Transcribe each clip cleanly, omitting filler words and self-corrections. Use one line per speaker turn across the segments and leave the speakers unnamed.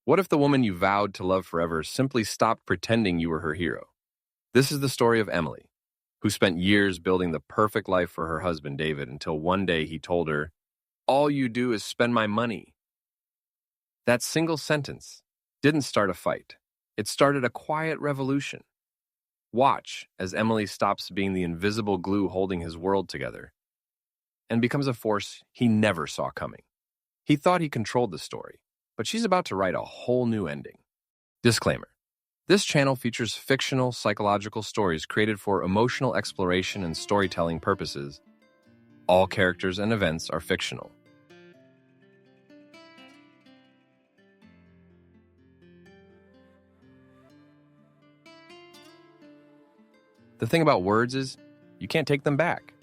What if the woman you vowed to love forever simply stopped pretending you were her hero? This is the story of Emily, who spent years building the perfect life for her husband, David, until one day he told her, "All you do is spend my money." That single sentence didn't start a fight. It started a quiet revolution. Watch as Emily stops being the invisible glue holding his world together and becomes a force he never saw coming. He thought he controlled the story, but she's about to write a whole new ending. Disclaimer. This channel features fictional psychological stories created for emotional exploration and storytelling purposes. All characters and events are fictional. The thing about words is, you can't take them back.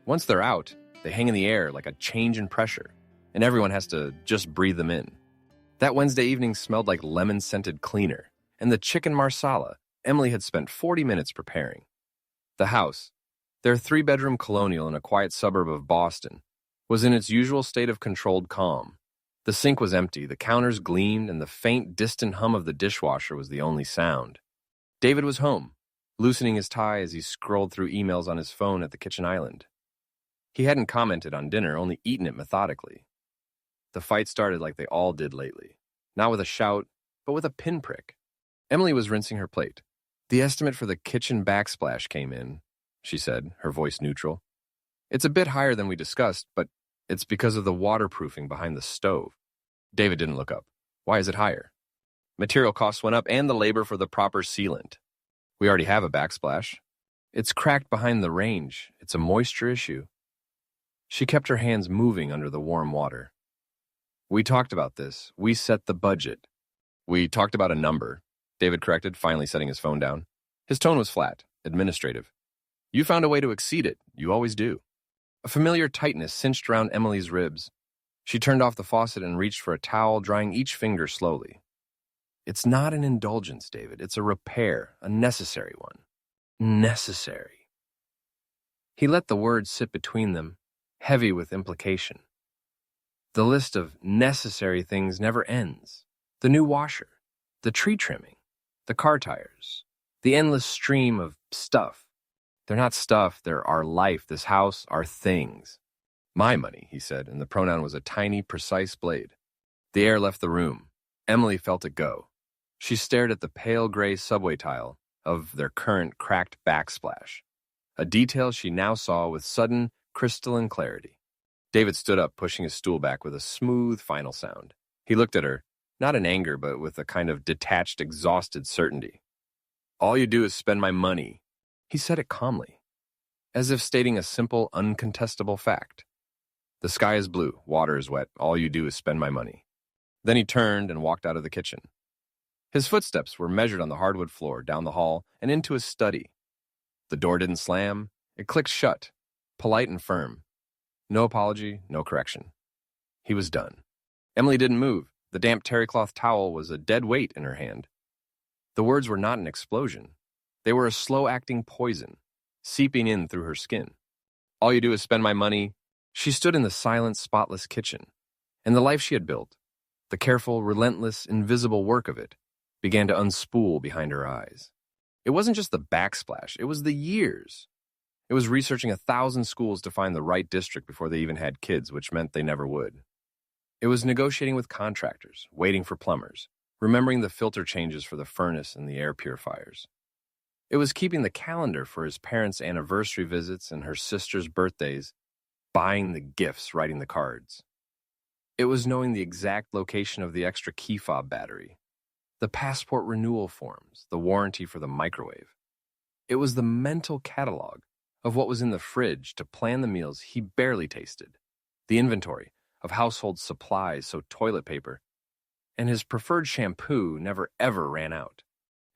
Once they're out, they hang in the air like a change in pressure, and everyone has to just breathe them in. That Wednesday evening smelled like lemon-scented cleaner, and the chicken marsala Emily had spent 40 minutes preparing. The house, their 3-bedroom colonial in a quiet suburb of Boston, was in its usual state of controlled calm. The sink was empty, the counters gleamed, and the faint, distant hum of the dishwasher was the only sound. David was home, loosening his tie as he scrolled through emails on his phone at the kitchen island. He hadn't commented on dinner, only eaten it methodically. The fight started like they all did lately, not with a shout, but with a pinprick. Emily was rinsing her plate. "The estimate for the kitchen backsplash came in," she said, her voice neutral. "It's a bit higher than we discussed, but it's because of the waterproofing behind the stove." David didn't look up. "Why is it higher?" "Material costs went up and the labor for the proper sealant. We already have a backsplash. It's cracked behind the range. It's a moisture issue." She kept her hands moving under the warm water. "We talked about this. We set the budget." "We talked about a number," David corrected, finally setting his phone down. His tone was flat, administrative. "You found a way to exceed it. You always do." A familiar tightness cinched around Emily's ribs. She turned off the faucet and reached for a towel, drying each finger slowly. "It's not an indulgence, David. It's a repair, a necessary one." Necessary. He let the words sit between them, heavy with implication. The list of necessary things never ends. The new washer, the tree trimming, the car tires, the endless stream of stuff. They're not stuff, they're our life, this house, our things. "My money," he said, and the pronoun was a tiny, precise blade. The air left the room. Emily felt it go. She stared at the pale gray subway tile of their current cracked backsplash, a detail she now saw with sudden, crystalline clarity. David stood up, pushing his stool back with a smooth, final sound. He looked at her, not in anger, but with a kind of detached, exhausted certainty. "All you do is spend my money." He said it calmly, as if stating a simple, uncontestable fact. "The sky is blue, water is wet, all you do is spend my money." Then he turned and walked out of the kitchen. His footsteps were measured on the hardwood floor, down the hall, and into his study. The door didn't slam. It clicked shut, polite and firm. No apology, no correction. He was done. Emily didn't move. The damp terrycloth towel was a dead weight in her hand. The words were not an explosion. They were a slow-acting poison, seeping in through her skin. "All you do is spend my money." She stood in the silent, spotless kitchen, and the life she had built, the careful, relentless, invisible work of it, began to unspool behind her eyes. It wasn't just the backsplash, it was the years. It was researching 1,000 schools to find the right district before they even had kids, which meant they never would. It was negotiating with contractors, waiting for plumbers, remembering the filter changes for the furnace and the air purifiers. It was keeping the calendar for his parents' anniversary visits and her sister's birthdays, buying the gifts, writing the cards. It was knowing the exact location of the extra key fob battery, the passport renewal forms, the warranty for the microwave. It was the mental catalog of what was in the fridge to plan the meals he barely tasted, the inventory of household supplies so toilet paper and his preferred shampoo never ever ran out.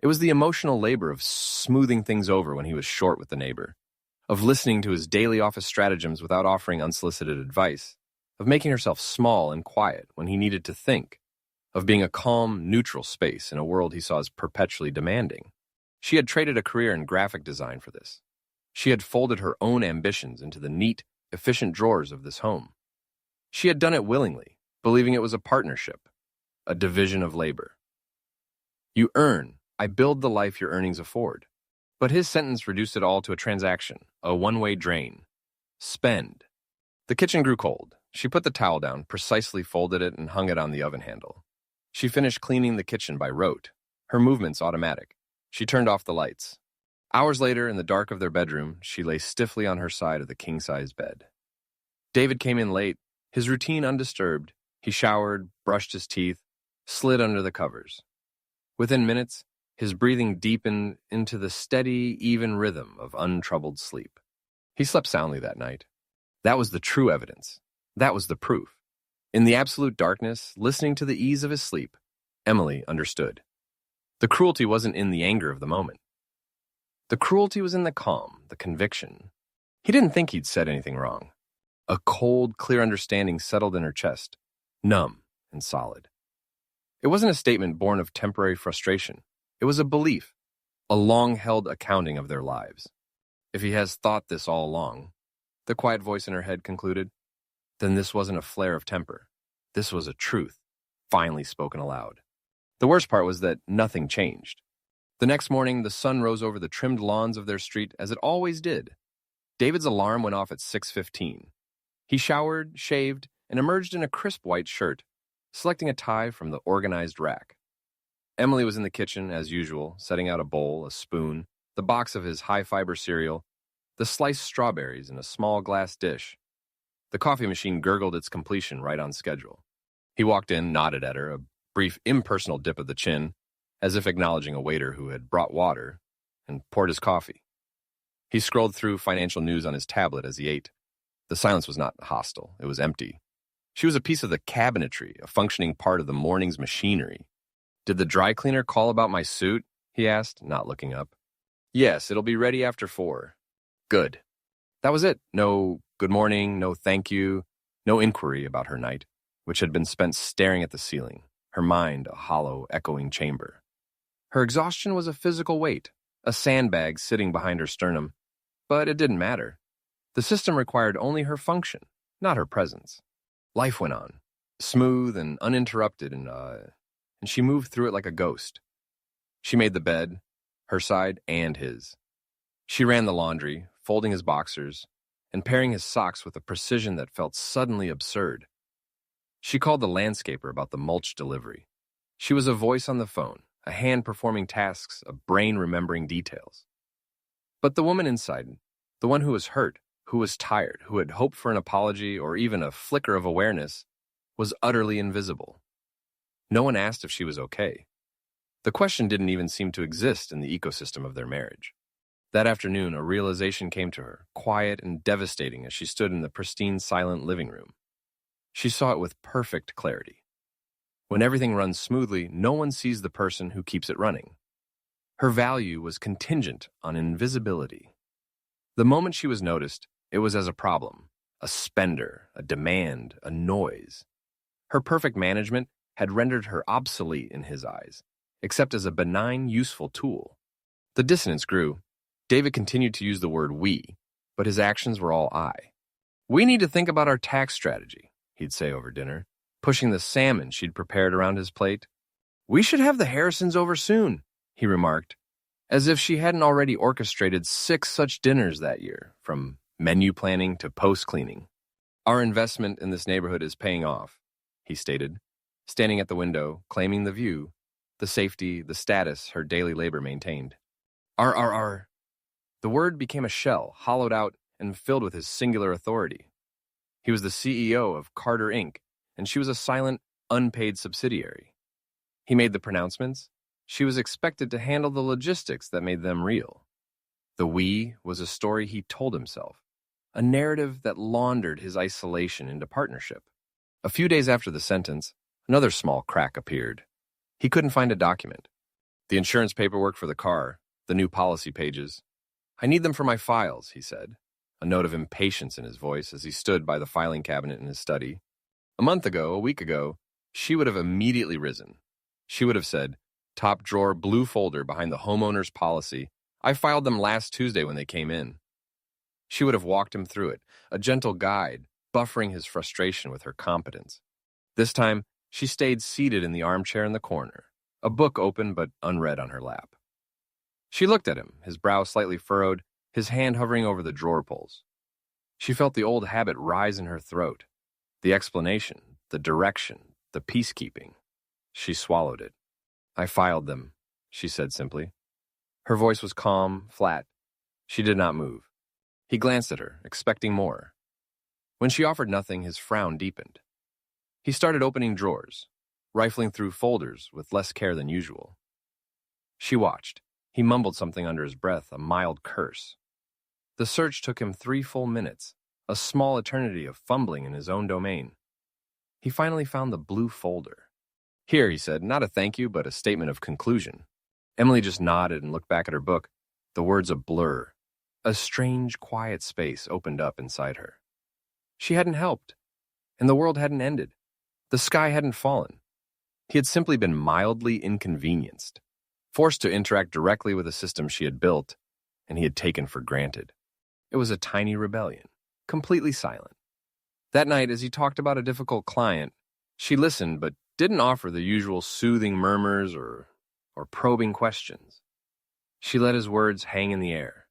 It was the emotional labor of smoothing things over when he was short with the neighbor, of listening to his daily office stratagems without offering unsolicited advice, of making herself small and quiet when he needed to think, of being a calm, neutral space in a world he saw as perpetually demanding. She had traded a career in graphic design for this. She had folded her own ambitions into the neat, efficient drawers of this home. She had done it willingly, believing it was a partnership. a division of labor. You earn, I build the life your earnings afford. But his sentence reduced it all to a transaction, a one-way drain. Spend. The kitchen grew cold. She put the towel down, precisely folded it, and hung it on the oven handle. She finished cleaning the kitchen by rote, her movements automatic. She turned off the lights. Hours later, in the dark of their bedroom, she lay stiffly on her side of the king-size bed. David came in late, his routine undisturbed. He showered, brushed his teeth, slid under the covers. Within minutes, his breathing deepened into the steady, even rhythm of untroubled sleep. He slept soundly that night. That was the true evidence. That was the proof. In the absolute darkness, listening to the ease of his sleep, Emily understood. The cruelty wasn't in the anger of the moment. The cruelty was in the calm, the conviction. He didn't think he'd said anything wrong. A cold, clear understanding settled in her chest, numb and solid. It wasn't a statement born of temporary frustration. It was a belief, a long-held accounting of their lives. If he has thought this all along, the quiet voice in her head concluded, then this wasn't a flare of temper. This was a truth, finally spoken aloud. The worst part was that nothing changed. The next morning, the sun rose over the trimmed lawns of their street as it always did. David's alarm went off at 6:15. He showered, shaved, and emerged in a crisp white shirt, selecting a tie from the organized rack. Emily was in the kitchen, as usual, setting out a bowl, a spoon, the box of his high-fiber cereal, the sliced strawberries in a small glass dish. The coffee machine gurgled its completion right on schedule. He walked in, nodded at her, a brief impersonal dip of the chin, as if acknowledging a waiter who had brought water, and poured his coffee. He scrolled through financial news on his tablet as he ate. The silence was not hostile. It was empty. She was a piece of the cabinetry, a functioning part of the morning's machinery. Did the dry cleaner call about my suit? He asked, not looking up. Yes, it'll be ready after 4. Good. That was it. No good morning, no thank you, no inquiry about her night, which had been spent staring at the ceiling, her mind a hollow, echoing chamber. Her exhaustion was a physical weight, a sandbag sitting behind her sternum, but it didn't matter. The system required only her function, not her presence. Life went on, smooth and uninterrupted, and she moved through it like a ghost. She made the bed, her side and his. She ran the laundry, folding his boxers, and pairing his socks with a precision that felt suddenly absurd. She called the landscaper about the mulch delivery. She was a voice on the phone, a hand performing tasks, a brain remembering details. But the woman inside, the one who was hurt, who was tired, who had hoped for an apology or even a flicker of awareness, was utterly invisible. No one asked if she was okay. The question didn't even seem to exist in the ecosystem of their marriage. That afternoon, a realization came to her, quiet and devastating as she stood in the pristine, silent living room. She saw it with perfect clarity. When everything runs smoothly, no one sees the person who keeps it running. Her value was contingent on invisibility. The moment she was noticed, it was as a problem, a spender, a demand, a noise. Her perfect management had rendered her obsolete in his eyes, except as a benign, useful tool. The dissonance grew. David continued to use the word we, but his actions were all I. We need to think about our tax strategy, he'd say over dinner, pushing the salmon she'd prepared around his plate. We should have the Harrisons over soon, he remarked, as if she hadn't already orchestrated 6 such dinners that year, from menu planning to post-cleaning. Our investment in this neighborhood is paying off, he stated, standing at the window, claiming the view, the safety, the status her daily labor maintained. R. The word became a shell, hollowed out and filled with his singular authority. He was the CEO of Carter Inc., and she was a silent, unpaid subsidiary. He made the pronouncements. She was expected to handle the logistics that made them real. The we was a story he told himself, a narrative that laundered his isolation into partnership. A few days after the sentence, another small crack appeared. He couldn't find a document. The insurance paperwork for the car, the new policy pages. I need them for my files, he said, a note of impatience in his voice as he stood by the filing cabinet in his study. A week ago, she would have immediately risen. She would have said, top drawer blue folder behind the homeowner's policy. I filed them last Tuesday when they came in. She would have walked him through it, a gentle guide, buffering his frustration with her competence. This time, She stayed seated in the armchair in the corner, a book open but unread on her lap. She looked at him, his brow slightly furrowed, his hand hovering over the drawer pulls. She felt the old habit rise in her throat. The explanation, the direction, the peacekeeping. She swallowed it. "I filed them," she said simply. Her voice was calm, flat. She did not move. He glanced at her, expecting more. When she offered nothing, his frown deepened. He started opening drawers, rifling through folders with less care than usual. She watched. He mumbled something under his breath, a mild curse. The search took him 3 full minutes, a small eternity of fumbling in his own domain. He finally found the blue folder. "Here," he said, "not a thank you, but a statement of conclusion." Emily just nodded and looked back at her book, the words a blur. A strange, quiet space opened up inside her. She hadn't helped, and the world hadn't ended. The sky hadn't fallen. He had simply been mildly inconvenienced, forced to interact directly with a system she had built, and he had taken for granted. It was a tiny rebellion, completely silent. That night, as he talked about a difficult client, she listened but didn't offer the usual soothing murmurs or probing questions. She let his words hang in the air,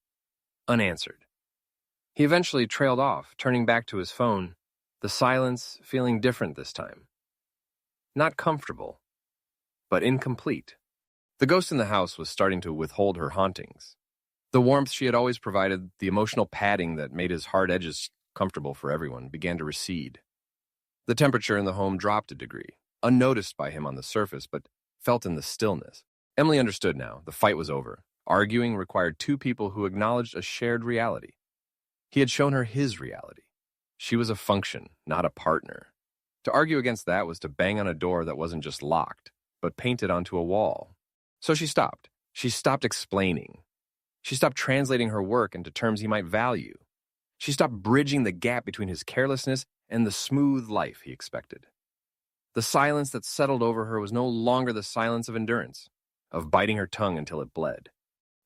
unanswered. He eventually trailed off, turning back to his phone, the silence feeling different this time. Not comfortable, but incomplete. The ghost in the house was starting to withhold her hauntings. The warmth she had always provided, the emotional padding that made his hard edges comfortable for everyone, began to recede. The temperature in the home dropped a degree, unnoticed by him on the surface, but felt in the stillness. Emily understood now. The fight was over. Arguing required 2 people who acknowledged a shared reality. He had shown her his reality. She was a function, not a partner. To argue against that was to bang on a door that wasn't just locked, but painted onto a wall. So she stopped. She stopped explaining. She stopped translating her work into terms he might value. She stopped bridging the gap between his carelessness and the smooth life he expected. The silence that settled over her was no longer the silence of endurance, of biting her tongue until it bled.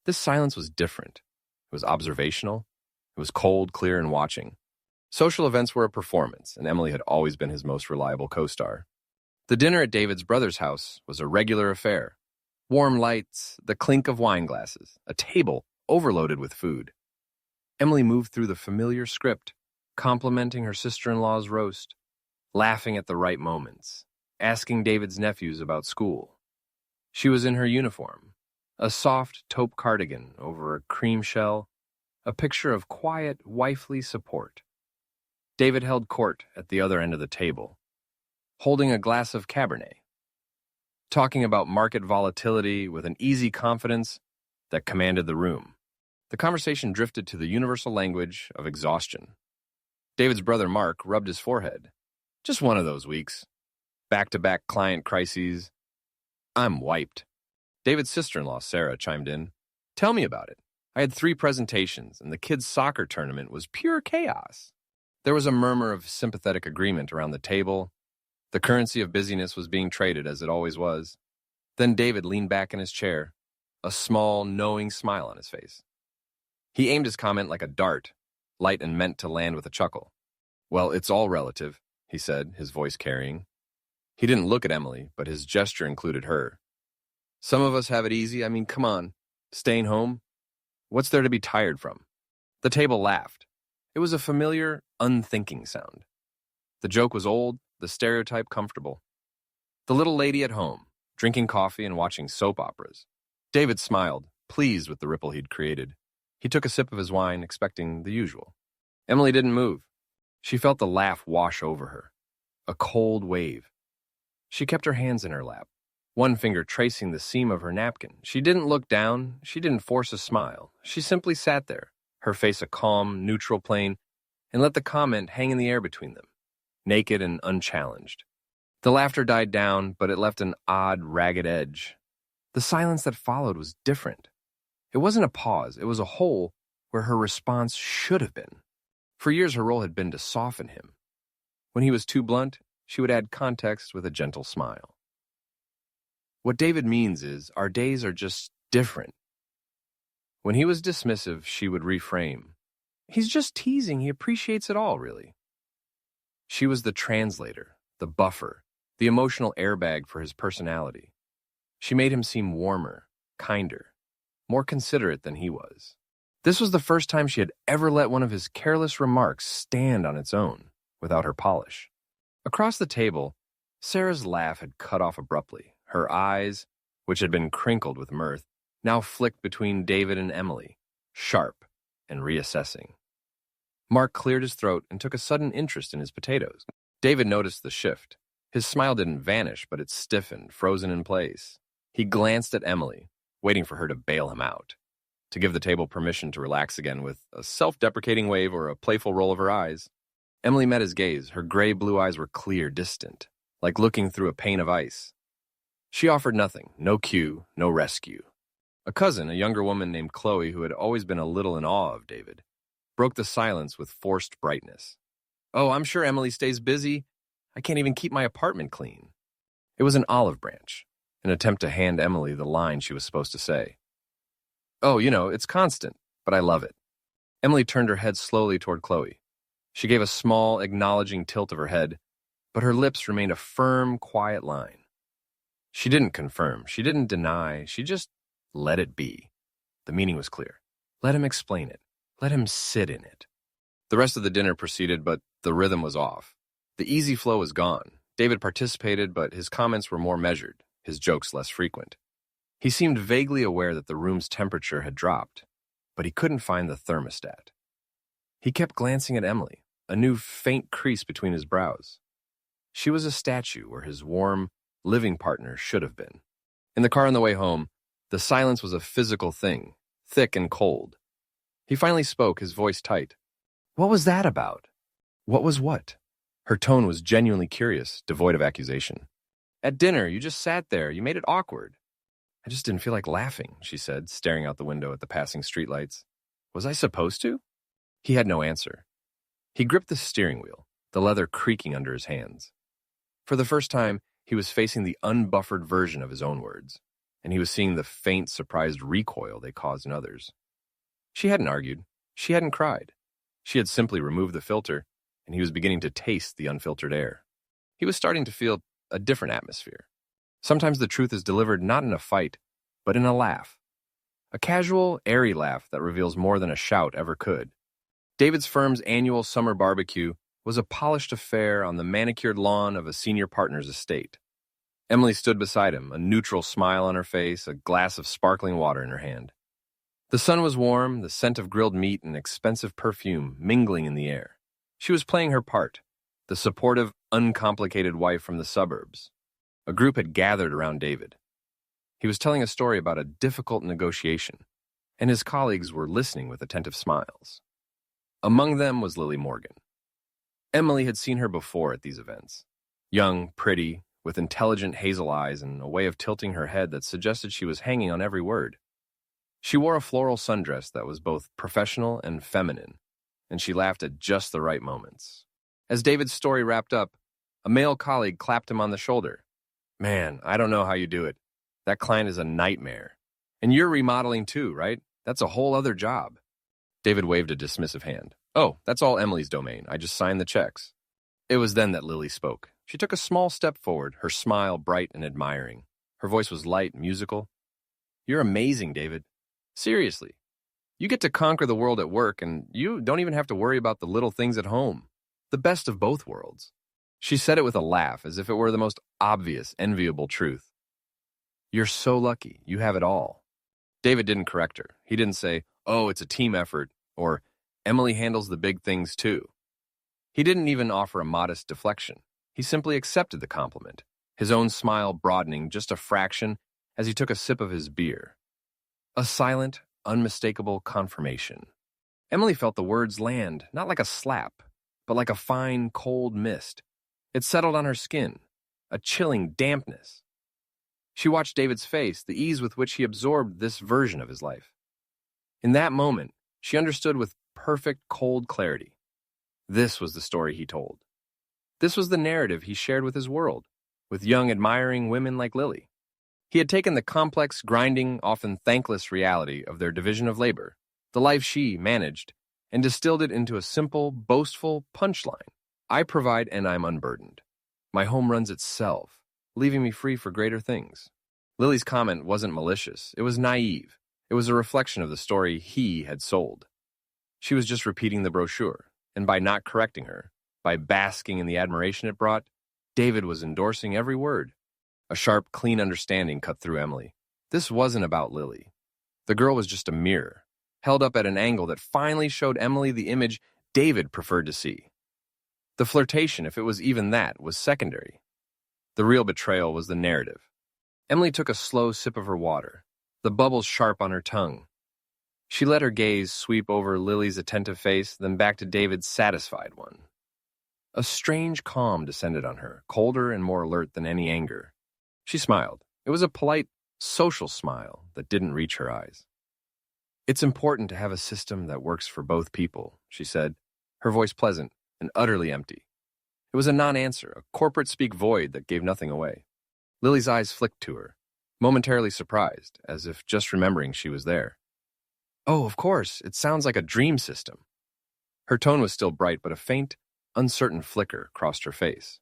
This silence was different. It was observational. It was cold, clear, and watching. Social events were a performance, and Emily had always been his most reliable co-star. The dinner at David's brother's house was a regular affair. Warm lights, the clink of wine glasses, a table overloaded with food. Emily moved through the familiar script, complimenting her sister-in-law's roast, laughing at the right moments, asking David's nephews about school. She was in her uniform, a soft taupe cardigan over a cream shell, a picture of quiet, wifely support. David held court at the other end of the table, holding a glass of Cabernet, talking about market volatility with an easy confidence that commanded the room. The conversation drifted to the universal language of exhaustion. David's brother Mark rubbed his forehead. "Just one of those weeks. Back-to-back client crises. I'm wiped." David's sister-in-law, Sarah, chimed in. "Tell me about it. I had 3 presentations, and the kids' soccer tournament was pure chaos." There was a murmur of sympathetic agreement around the table. The currency of busyness was being traded, as it always was. Then David leaned back in his chair, a small, knowing smile on his face. He aimed his comment like a dart, light and meant to land with a chuckle. "Well, it's all relative," he said, his voice carrying. He didn't look at Emily, but his gesture included her. "Some of us have it easy. I mean, come on. Staying home? What's there to be tired from?" The table laughed. It was a familiar, unthinking sound. The joke was old, the stereotype comfortable. The little lady at home, drinking coffee and watching soap operas. David smiled, pleased with the ripple he'd created. He took a sip of his wine, expecting the usual. Emily didn't move. She felt the laugh wash over her. A cold wave. She kept her hands in her lap, one finger tracing the seam of her napkin. She didn't look down. She didn't force a smile. She simply sat there, her face a calm, neutral plane, and let the comment hang in the air between them, naked and unchallenged. The laughter died down, but it left an odd, ragged edge. The silence that followed was different. It wasn't a pause. It was a hole where her response should have been. For years, her role had been to soften him. When he was too blunt, she would add context with a gentle smile. What David means is, our days are just different. When he was dismissive, she would reframe. He's just teasing. He appreciates it all, really. She was the translator, the buffer, the emotional airbag for his personality. She made him seem warmer, kinder, more considerate than he was. This was the first time she had ever let one of his careless remarks stand on its own, without her polish. Across the table, Sarah's laugh had cut off abruptly. Her eyes, which had been crinkled with mirth, now flicked between David and Emily, sharp and reassessing. Mark cleared his throat and took a sudden interest in his potatoes. David noticed the shift. His smile didn't vanish, but it stiffened, frozen in place. He glanced at Emily, waiting for her to bail him out, to give the table permission to relax again with a self-deprecating wave or a playful roll of her eyes. Emily met his gaze. Her gray-blue eyes were clear, distant, like looking through a pane of ice. She offered nothing, no cue, no rescue. A cousin, a younger woman named Chloe, who had always been a little in awe of David, broke the silence with forced brightness. "Oh, I'm sure Emily stays busy. I can't even keep my apartment clean." It was an olive branch, an attempt to hand Emily the line she was supposed to say. "Oh, it's constant, but I love it." Emily turned her head slowly toward Chloe. She gave a small, acknowledging tilt of her head, but her lips remained a firm, quiet line. She didn't confirm. She didn't deny. She just let it be. The meaning was clear. Let him explain it. Let him sit in it. The rest of the dinner proceeded, but the rhythm was off. The easy flow was gone. David participated, but his comments were more measured, his jokes less frequent. He seemed vaguely aware that the room's temperature had dropped, but he couldn't find the thermostat. He kept glancing at Emily, a new faint crease between his brows. She was a statue where his warm, living partner should have been. In the car on the way home, the silence was a physical thing, thick and cold. He finally spoke, his voice tight. "What was that about?" "What was what?" Her tone was genuinely curious, devoid of accusation. "At dinner, you just sat there. You made it awkward." "I just didn't feel like laughing," she said, staring out the window at the passing streetlights. "Was I supposed to?" He had no answer. He gripped the steering wheel, the leather creaking under his hands. For the first time, he was facing the unbuffered version of his own words, and he was seeing the faint, surprised recoil they caused in others. She hadn't argued. She hadn't cried. She had simply removed the filter, and he was beginning to taste the unfiltered air. He was starting to feel a different atmosphere. Sometimes the truth is delivered not in a fight, but in a laugh. A casual, airy laugh that reveals more than a shout ever could. David's firm's annual summer barbecue was a polished affair on the manicured lawn of a senior partner's estate. Emily stood beside him, a neutral smile on her face, a glass of sparkling water in her hand. The sun was warm, the scent of grilled meat and expensive perfume mingling in the air. She was playing her part, the supportive, uncomplicated wife from the suburbs. A group had gathered around David. He was telling a story about a difficult negotiation, and his colleagues were listening with attentive smiles. Among them was Lily Morgan. Emily had seen her before at these events. Young, pretty, with intelligent hazel eyes and a way of tilting her head that suggested she was hanging on every word. She wore a floral sundress that was both professional and feminine, and she laughed at just the right moments. As David's story wrapped up, a male colleague clapped him on the shoulder. "Man, I don't know how you do it. That client is a nightmare. And you're remodeling too, right? That's a whole other job." David waved a dismissive hand. "Oh, that's all Emily's domain. I just signed the checks." It was then that Lily spoke. She took a small step forward, her smile bright and admiring. Her voice was light, musical. "You're amazing, David. Seriously. You get to conquer the world at work, and you don't even have to worry about the little things at home. The best of both worlds." She said it with a laugh, as if it were the most obvious, enviable truth. "You're so lucky. You have it all." David didn't correct her. He didn't say, "Oh, it's a team effort," or "Emily handles the big things too." He didn't even offer a modest deflection. He simply accepted the compliment, his own smile broadening just a fraction as he took a sip of his beer. A silent, unmistakable confirmation. Emily felt the words land, not like a slap, but like a fine, cold mist. It settled on her skin, a chilling dampness. She watched David's face, the ease with which he absorbed this version of his life. In that moment, she understood with perfect, cold clarity. This was the story he told. This was the narrative he shared with his world, with young, admiring women like Lily. He had taken the complex, grinding, often thankless reality of their division of labor, the life she managed, and distilled it into a simple, boastful punchline. "I provide and I'm unburdened." My home runs itself, leaving me free for greater things. Lily's comment wasn't malicious. It was naive. It was a reflection of the story he had sold. She was just repeating the brochure, and by not correcting her, by basking in the admiration it brought, David was endorsing every word. A sharp, clean understanding cut through Emily. This wasn't about Lily. The girl was just a mirror, held up at an angle that finally showed Emily the image David preferred to see. The flirtation, if it was even that, was secondary. The real betrayal was the narrative. Emily took a slow sip of her water, the bubbles sharp on her tongue. She let her gaze sweep over Lily's attentive face, then back to David's satisfied one. A strange calm descended on her, colder and more alert than any anger. She smiled. It was a polite, social smile that didn't reach her eyes. "It's important to have a system that works for both people," she said, her voice pleasant and utterly empty. It was a non-answer, a corporate-speak void that gave nothing away. Lily's eyes flicked to her, momentarily surprised, as if just remembering she was there. "Oh, of course, it sounds like a dream system." Her tone was still bright, but a faint, uncertain flicker crossed her face.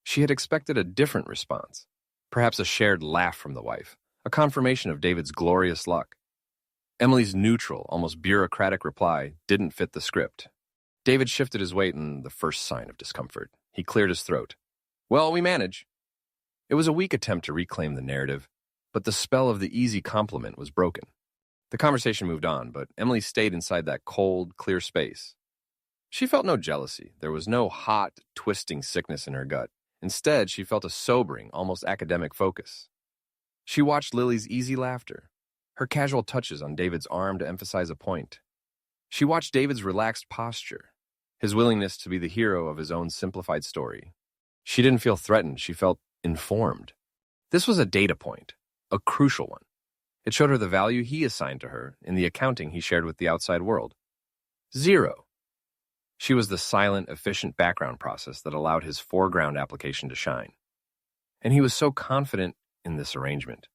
She had expected a different response, perhaps a shared laugh from the wife, a confirmation of David's glorious luck. Emily's neutral, almost bureaucratic reply didn't fit the script. David shifted his weight in the first sign of discomfort. He cleared his throat. "Well, we manage." It was a weak attempt to reclaim the narrative, but the spell of the easy compliment was broken. The conversation moved on, but Emily stayed inside that cold, clear space. She felt no jealousy. There was no hot, twisting sickness in her gut. Instead, she felt a sobering, almost academic focus. She watched Lily's easy laughter, her casual touches on David's arm to emphasize a point. She watched David's relaxed posture, his willingness to be the hero of his own simplified story. She didn't feel threatened. She felt informed. This was a data point, a crucial one. It showed her the value he assigned to her in the accounting he shared with the outside world. 0. She was the silent, efficient background process that allowed his foreground application to shine. And he was so confident in this arrangement,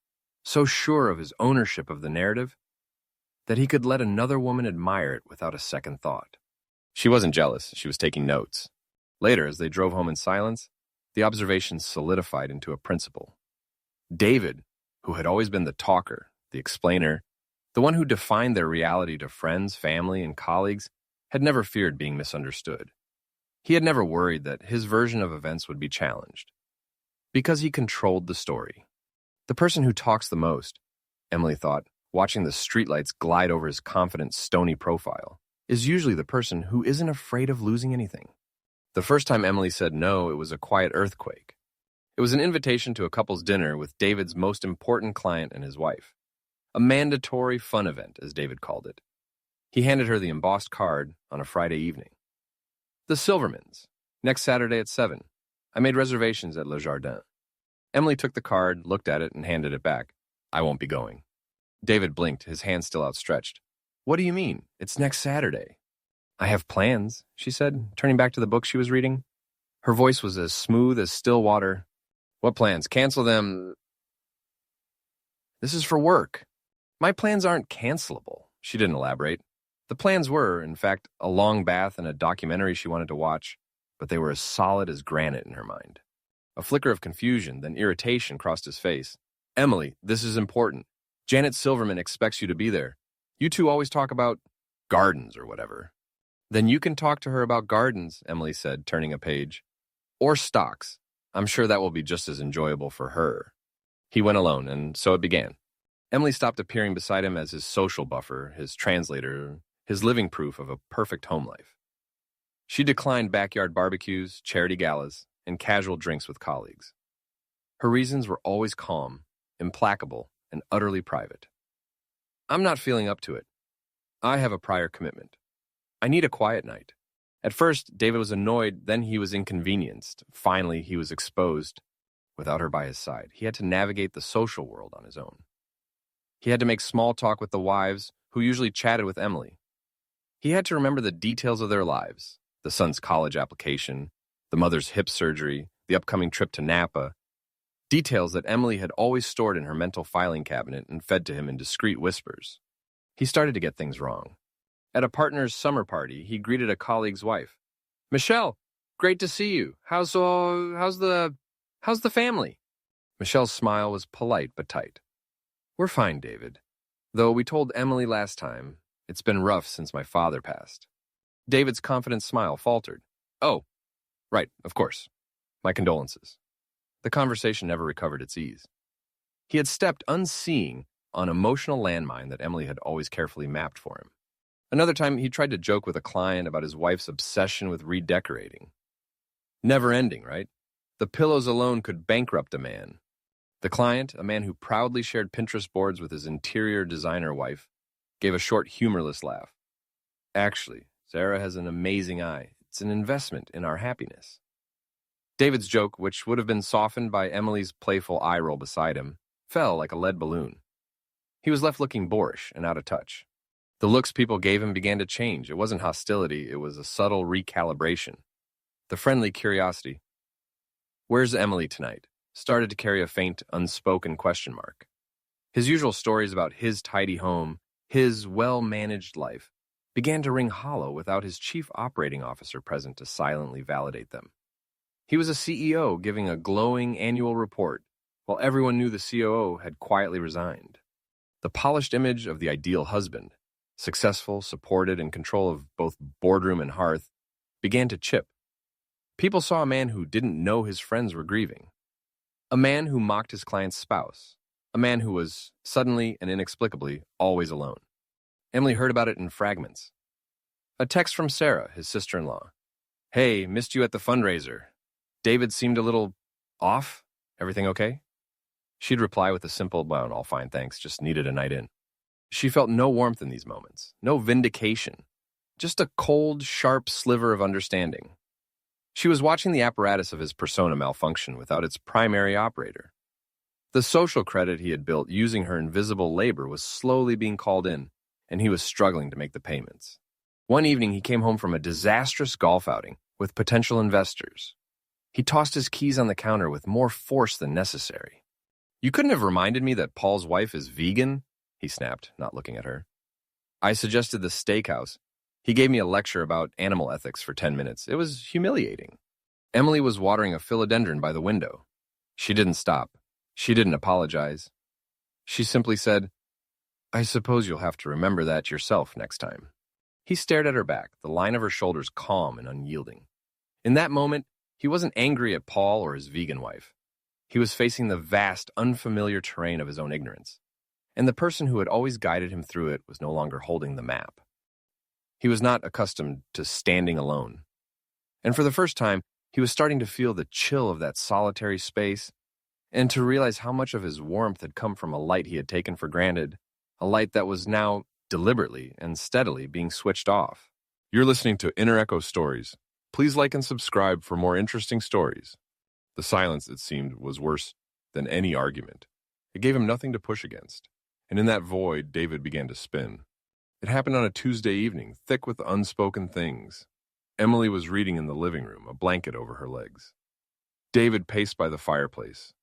so sure of his ownership of the narrative, that he could let another woman admire it without a second thought. She wasn't jealous. She was taking notes. Later, as they drove home in silence, the observations solidified into a principle. David, who had always been the talker, the explainer, the one who defined their reality to friends, family, and colleagues, had never feared being misunderstood. He had never worried that his version of events would be challenged. Because he controlled the story. The person who talks the most, Emily thought, watching the streetlights glide over his confident, stony profile, is usually the person who isn't afraid of losing anything. The first time Emily said no, it was a quiet earthquake. It was an invitation to a couple's dinner with David's most important client and his wife. A mandatory fun event, as David called it. He handed her the embossed card on a Friday evening. "The Silvermans, next Saturday at 7. I made reservations at Le Jardin." Emily took the card, looked at it, and handed it back. "I won't be going." David blinked, his hand still outstretched. "What do you mean? It's next Saturday." "I have plans," she said, turning back to the book she was reading. Her voice was as smooth as still water. "What plans? Cancel them." "This is for work." "My plans aren't cancelable," she didn't elaborate. The plans were, in fact, a long bath and a documentary she wanted to watch, but they were as solid as granite in her mind. A flicker of confusion, then irritation crossed his face. "Emily, this is important. Janet Silverman expects you to be there. You two always talk about gardens or whatever." "Then you can talk to her about gardens," Emily said, turning a page. "Or stocks. I'm sure that will be just as enjoyable for her." He went alone, and so it began. Emily stopped appearing beside him as his social buffer, his translator, his living proof of a perfect home life. She declined backyard barbecues, charity galas, and casual drinks with colleagues. Her reasons were always calm, implacable, and utterly private. "I'm not feeling up to it. I have a prior commitment. I need a quiet night." At first, David was annoyed, then he was inconvenienced. Finally, he was exposed. Without her by his side, he had to navigate the social world on his own. He had to make small talk with the wives, who usually chatted with Emily. He had to remember the details of their lives, the son's college application, the mother's hip surgery, the upcoming trip to Napa, details that Emily had always stored in her mental filing cabinet and fed to him in discreet whispers. He started to get things wrong. At a partner's summer party, he greeted a colleague's wife. "Michelle, Great to see you. How's the family? Michelle's smile was polite but tight. We're fine, David. Though we told Emily last time, it's been rough since my father passed. David's confident smile faltered. Oh, right, of course. My condolences. The conversation never recovered its ease. He had stepped unseeing on emotional landmine that Emily had always carefully mapped for him. Another time, he tried to joke with a client about his wife's obsession with redecorating. Never ending, right? The pillows alone could bankrupt a man. The client, a man who proudly shared Pinterest boards with his interior designer wife, gave a short, humorless laugh. Actually, Sarah has an amazing eye. It's an investment in our happiness. David's joke, which would have been softened by Emily's playful eye roll beside him, fell like a lead balloon. He was left looking boorish and out of touch. The looks people gave him began to change. It wasn't hostility, it was a subtle recalibration. The friendly curiosity, "Where's Emily tonight?" started to carry a faint, unspoken question mark. His usual stories about his tidy home, his well-managed life, began to ring hollow without his chief operating officer present to silently validate them. He was a CEO giving a glowing annual report, while everyone knew the COO had quietly resigned. The polished image of the ideal husband, successful, supported, in control of both boardroom and hearth, began to chip. People saw a man who didn't know his friends were grieving. A man who mocked his client's spouse. A man who was, suddenly and inexplicably, always alone. Emily heard about it in fragments. A text from Sarah, his sister-in-law. "Hey, missed you at the fundraiser. David seemed a little off. Everything okay?" She'd reply with a simple, "Well, all fine, thanks. Just needed a night in." She felt no warmth in these moments, no vindication, just a cold, sharp sliver of understanding. She was watching the apparatus of his persona malfunction without its primary operator. The social credit he had built using her invisible labor was slowly being called in, and he was struggling to make the payments. One evening, he came home from a disastrous golf outing with potential investors. He tossed his keys on the counter with more force than necessary. "You couldn't have reminded me that Paul's wife is vegan?" he snapped, not looking at her. I suggested the steakhouse. He gave me a lecture about animal ethics for 10 minutes. It was humiliating. Emily was watering a philodendron by the window. She didn't stop. She didn't apologize. She simply said, "I suppose you'll have to remember that yourself next time." He stared at her back, the line of her shoulders calm and unyielding. In that moment, he wasn't angry at Paul or his vegan wife. He was facing the vast, unfamiliar terrain of his own ignorance. And the person who had always guided him through it was no longer holding the map. He was not accustomed to standing alone. And for the first time, he was starting to feel the chill of that solitary space and to realize how much of his warmth had come from a light he had taken for granted, a light that was now deliberately and steadily being switched off. You're listening to Inner Echo Stories. Please like and subscribe for more interesting stories. The silence, it seemed, was worse than any argument. It gave him nothing to push against. And in that void, David began to spin. It happened on a Tuesday evening, thick with unspoken things. Emily was reading in the living room, a blanket over her legs. David paced by the fireplace,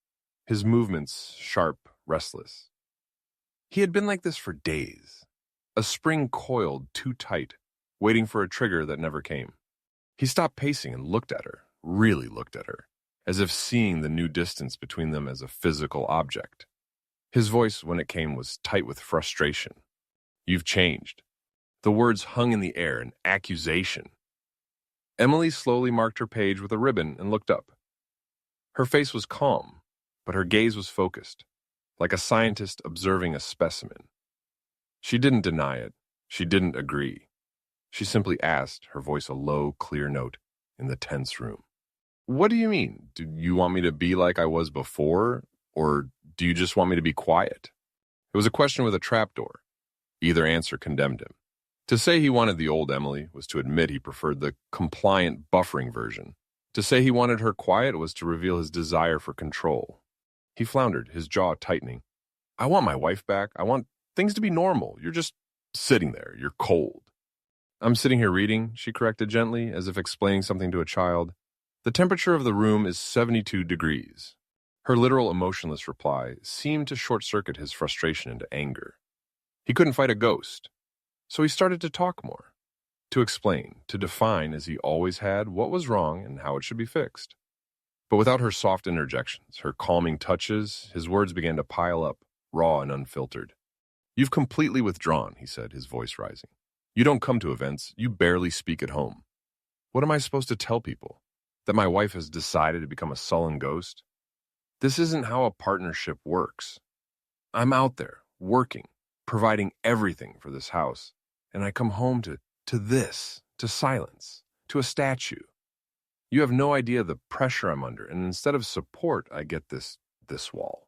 his movements sharp, restless. He had been like this for days, a spring coiled too tight, waiting for a trigger that never came. He stopped pacing and looked at her, really looked at her, as if seeing the new distance between them as a physical object. His voice, when it came, was tight with frustration. "You've changed." The words hung in the air, an accusation. Emily slowly marked her page with a ribbon and looked up. Her face was calm, but her gaze was focused, like a scientist observing a specimen. She didn't deny it. She didn't agree. She simply asked, her voice a low, clear note in the tense room. "What do you mean? Do you want me to be like I was before, or do you just want me to be quiet?" It was a question with a trapdoor. Either answer condemned him. To say he wanted the old Emily was to admit he preferred the compliant, buffering version. To say he wanted her quiet was to reveal his desire for control. He floundered, his jaw tightening. "I want my wife back. I want things to be normal. You're just sitting there. You're cold." "I'm sitting here reading," she corrected gently, as if explaining something to a child. "The temperature of the room is 72 degrees. Her literal emotionless reply seemed to short-circuit his frustration into anger. He couldn't fight a ghost, so he started to talk more.
to explain, to define, as he always had, what was wrong and how it should be fixed. But without her soft interjections, her calming touches, his words began to pile up, raw and unfiltered. "You've completely withdrawn," he said, his voice rising. "You don't come to events. You barely speak at home. What am I supposed to tell people? That my wife has decided to become a sullen ghost? This isn't how a partnership works. I'm out there, working, providing everything for this house, and I come home to silence, to a statue. You have no idea the pressure I'm under, and instead of support, I get this wall."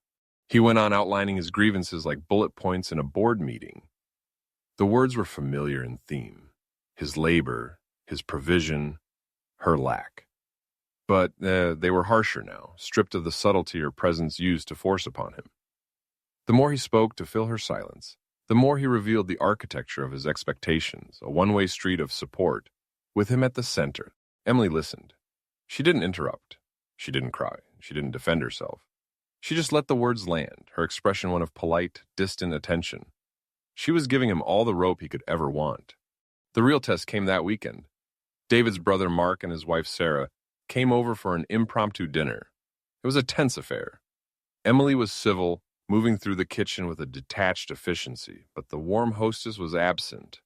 He went on outlining his grievances like bullet points in a board meeting. The words were familiar in theme: his labor, his provision, her lack. But they were harsher now, stripped of the subtlety her presence used to force upon him. The more he spoke to fill her silence, the more he revealed the architecture of his expectations, a one-way street of support, with him at the center. Emily listened. She didn't interrupt. She didn't cry. She didn't defend herself. She just let the words land, her expression one of polite, distant attention. She was giving him all the rope he could ever want. The real test came that weekend. David's brother Mark and his wife Sarah came over for an impromptu dinner. It was a tense affair. Emily was civil, moving through the kitchen with a detached efficiency, but the warm hostess was absent.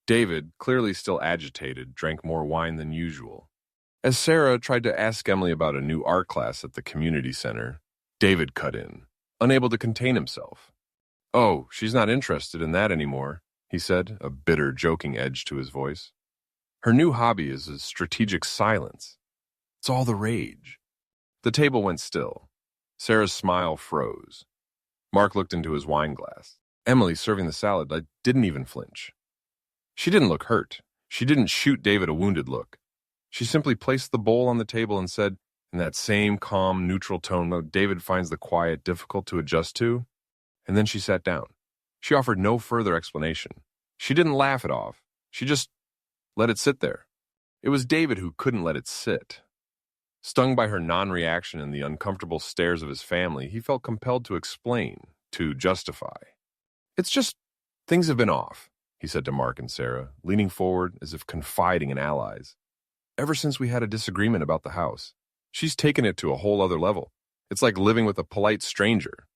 David, clearly still agitated, drank more wine than usual. As Sarah tried to ask Emily about a new art class at the community center, David cut in, unable to contain himself. "Oh, she's not interested in that anymore," he said, a bitter, joking edge to his voice. "Her new hobby is a strategic silence. It's all the rage." The table went still. Sarah's smile froze. Mark looked into his wine glass. Emily, serving the salad, didn't even flinch. She didn't look hurt. She didn't shoot David a wounded look. She simply placed the bowl on the table and said, in that same calm, neutral tone that David finds the quiet difficult to adjust to, and then she sat down. She offered no further explanation. She didn't laugh it off. She just let it sit there. It was David who couldn't let it sit. Stung by her non-reaction and the uncomfortable stares of his family, he felt compelled to explain, to justify. "It's just, things have been off," he said to Mark and Sarah, leaning forward as if confiding in allies. "Ever since we had a disagreement about the house, she's taken it to a whole other level. It's like living with a polite stranger.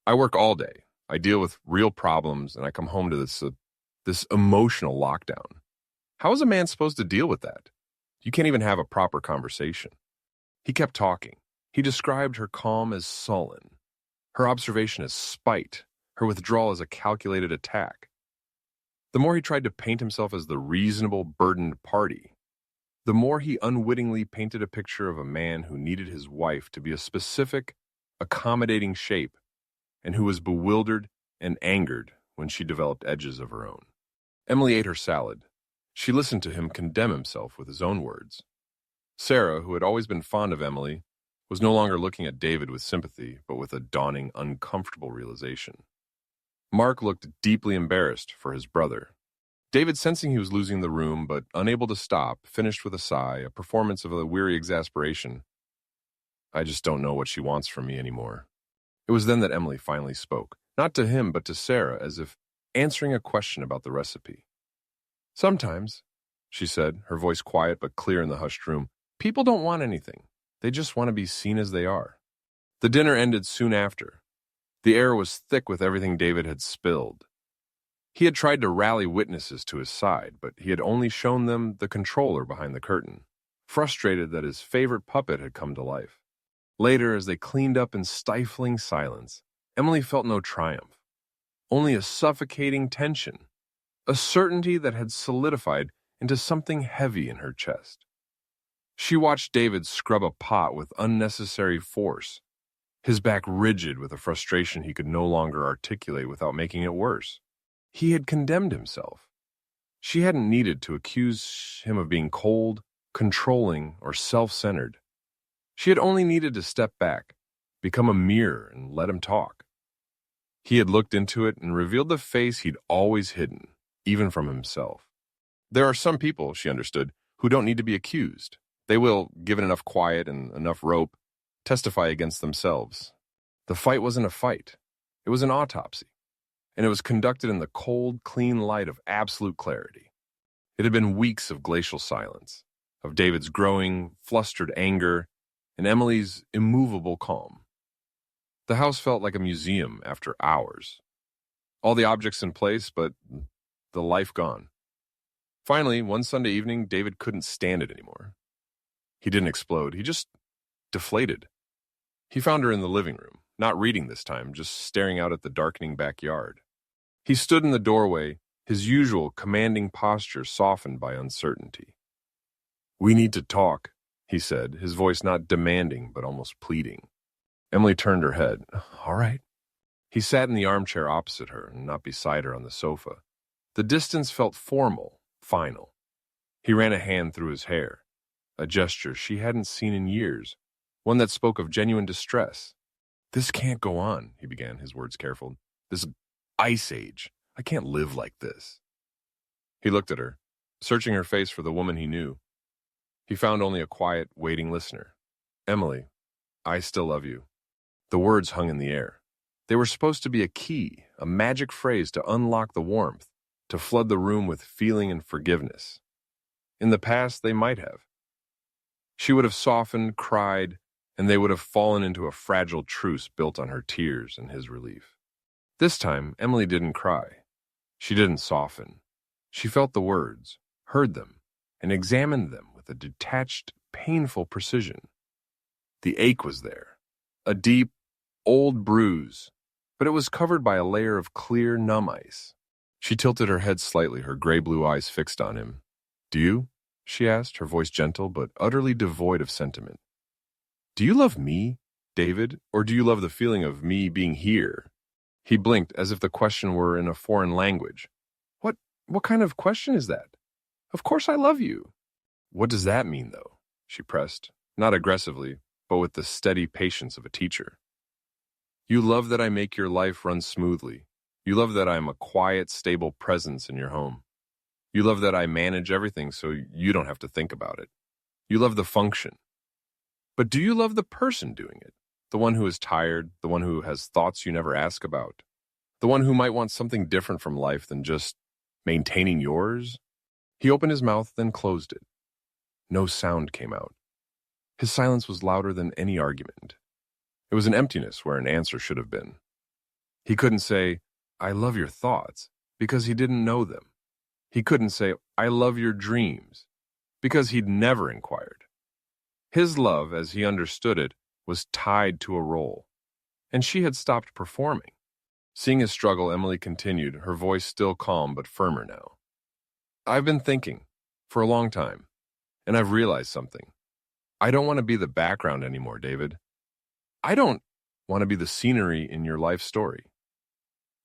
I work all day. I deal with real problems, and I come home to this emotional lockdown. How is a man supposed to deal with that? You can't even have a proper conversation." He kept talking. He described her calm as sullen, her observation as spite, her withdrawal as a calculated attack. The more he tried to paint himself as the reasonable, burdened party, the more he unwittingly painted a picture of a man who needed his wife to be a specific, accommodating shape, and who was bewildered and angered when she developed edges of her own. Emily ate her salad. She listened to him condemn himself with his own words. Sarah, who had always been fond of Emily, was no longer looking at David with sympathy, but with a dawning, uncomfortable realization. Mark looked deeply embarrassed for his brother. David, sensing he was losing the room, but unable to stop, finished with a sigh, a performance of a weary exasperation. "I just don't know what she wants from me anymore." It was then that Emily finally spoke, not to him, but to Sarah, as if answering a question about the recipe. "Sometimes," she said, her voice quiet but clear in the hushed room, "people don't want anything. They just want to be seen as they are." The dinner ended soon after. The air was thick with everything David had spilled. He had tried to rally witnesses to his side, but he had only shown them the controller behind the curtain, frustrated that his favorite puppet had come to life. Later, as they cleaned up in stifling silence, Emily felt no triumph, only a suffocating tension, a certainty that had solidified into something heavy in her chest. She watched David scrub a pot with unnecessary force, his back rigid with a frustration he could no longer articulate without making it worse. He had condemned himself. She hadn't needed to accuse him of being cold, controlling, or self-centered. She had only needed to step back, become a mirror, and let him talk. He had looked into it and revealed the face he'd always hidden, even from himself. There are some people, she understood, who don't need to be accused. They will, given enough quiet and enough rope, testify against themselves. The fight wasn't a fight. It was an autopsy, and it was conducted in the cold, clean light of absolute clarity. It had been weeks of glacial silence, of David's growing, flustered anger, and Emily's immovable calm. The house felt like a museum after hours. All the objects in place, but the life gone. Finally, one Sunday evening, David couldn't stand it anymore. He didn't explode, he just deflated. He found her in the living room, not reading this time, just staring out at the darkening backyard. He stood in the doorway, his usual commanding posture softened by uncertainty. "We need to talk," he said, his voice not demanding but almost pleading. Emily turned her head. "All right." He sat in the armchair opposite her, and not beside her on the sofa. The distance felt formal, final. He ran a hand through his hair, a gesture she hadn't seen in years, one that spoke of genuine distress. "This can't go on," he began, his words careful. "This ice age. I can't live like this." He looked at her, searching her face for the woman he knew. He found only a quiet, waiting listener. "Emily, I still love you." The words hung in the air. They were supposed to be a key, a magic phrase to unlock the warmth, to flood the room with feeling and forgiveness. In the past, they might have. She would have softened, cried, and they would have fallen into a fragile truce built on her tears and his relief. This time, Emily didn't cry. She didn't soften. She felt the words, heard them, and examined them with a detached, painful precision. The ache was there, a deep, old bruise, but it was covered by a layer of clear, numb ice. She tilted her head slightly, her gray-blue eyes fixed on him. "Do you?" she asked, her voice gentle but utterly devoid of sentiment. "Do you love me, David, or do you love the feeling of me being here?" He blinked as if the question were in a foreign language. What kind of question is that? Of course I love you." "What does that mean, though?" she pressed, not aggressively, but with the steady patience of a teacher. "You love that I make your life run smoothly. You love that I am a quiet, stable presence in your home. You love that I manage everything so you don't have to think about it. You love the function. But do you love the person doing it? The one who is tired, the one who has thoughts you never ask about, the one who might want something different from life than just maintaining yours?" He opened his mouth, then closed it. No sound came out. His silence was louder than any argument. It was an emptiness where an answer should have been. He couldn't say, "I love your thoughts," because he didn't know them. He couldn't say, "I love your dreams," because he'd never inquired. His love, as he understood it, was tied to a role, and she had stopped performing. Seeing his struggle, Emily continued, her voice still calm but firmer now. "I've been thinking, for a long time, and I've realized something. I don't want to be the background anymore, David. I don't want to be the scenery in your life story.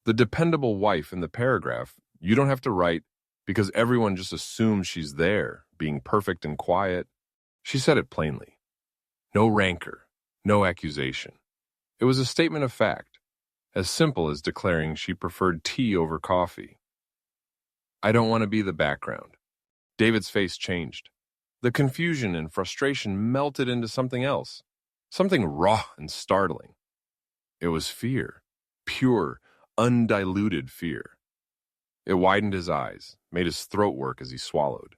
The dependable wife in the paragraph, you don't have to write because everyone just assumes she's there, being perfect and quiet." She said it plainly. No rancor, no accusation. It was a statement of fact, as simple as declaring she preferred tea over coffee. "I don't want to be the background." David's face changed. The confusion and frustration melted into something else, something raw and startling. It was fear, pure, undiluted fear. It widened his eyes, made his throat work as he swallowed.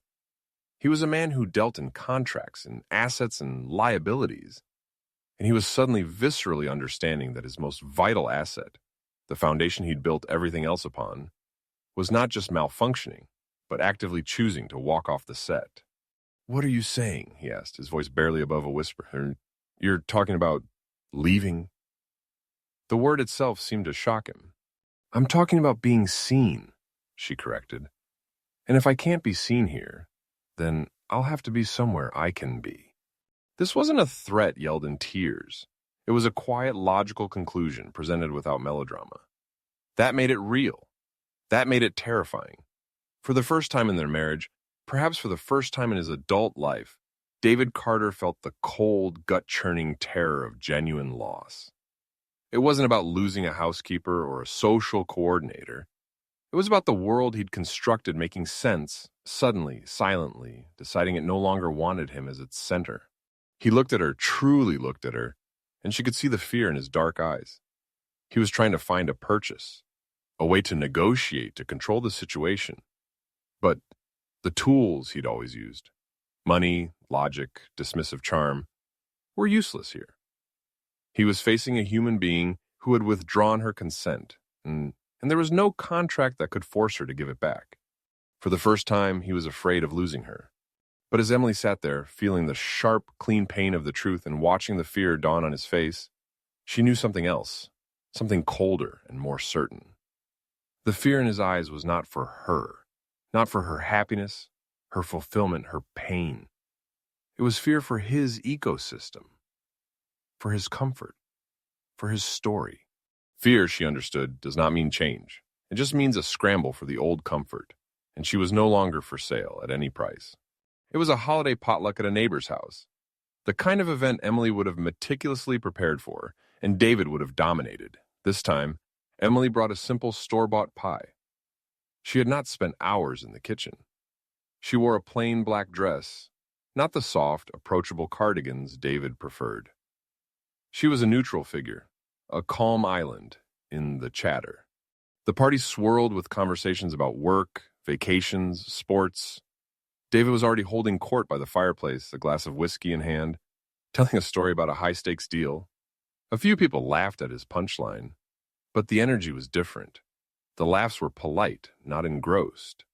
He was a man who dealt in contracts and assets and liabilities, and he was suddenly viscerally understanding that his most vital asset, the foundation he'd built everything else upon, was not just malfunctioning, but actively choosing to walk off the set. "What are you saying?" he asked, his voice barely above a whisper. "You're talking about leaving?" The word itself seemed to shock him. "I'm talking about being seen," she corrected. "And if I can't be seen here, then I'll have to be somewhere I can be." This wasn't a threat yelled in tears. It was a quiet, logical conclusion presented without melodrama. That made it real. That made it terrifying. For the first time in their marriage, perhaps for the first time in his adult life, David Carter felt the cold, gut-churning terror of genuine loss. It wasn't about losing a housekeeper or a social coordinator. It was about the world he'd constructed making sense, suddenly, silently, deciding it no longer wanted him as its center. He looked at her, truly looked at her, and she could see the fear in his dark eyes. He was trying to find a purchase, a way to negotiate, to control the situation. But The tools he'd always used, money, logic, dismissive charm, were useless here. He was facing a human being who had withdrawn her consent, and there was no contract that could force her to give it back. For the first time, he was afraid of losing her. But as Emily sat there, feeling the sharp, clean pain of the truth and watching the fear dawn on his face, she knew something else, something colder and more certain. The fear in his eyes was not for her, not for her happiness, her fulfillment, her pain. It was fear for his ecosystem, for his comfort, for his story. Fear, she understood, does not mean change. It just means a scramble for the old comfort, and she was no longer for sale at any price. It was a holiday potluck at a neighbor's house, the kind of event Emily would have meticulously prepared for, and David would have dominated. This time, Emily brought a simple store-bought pie. She had not spent hours in the kitchen. She wore a plain black dress, not the soft, approachable cardigans David preferred. She was a neutral figure, a calm island in the chatter. The party swirled with conversations about work, vacations, sports. David was already holding court by the fireplace, a glass of whiskey in hand, telling a story about a high-stakes deal. A few people laughed at his punchline, but the energy was different. The laughs were polite, not engrossed.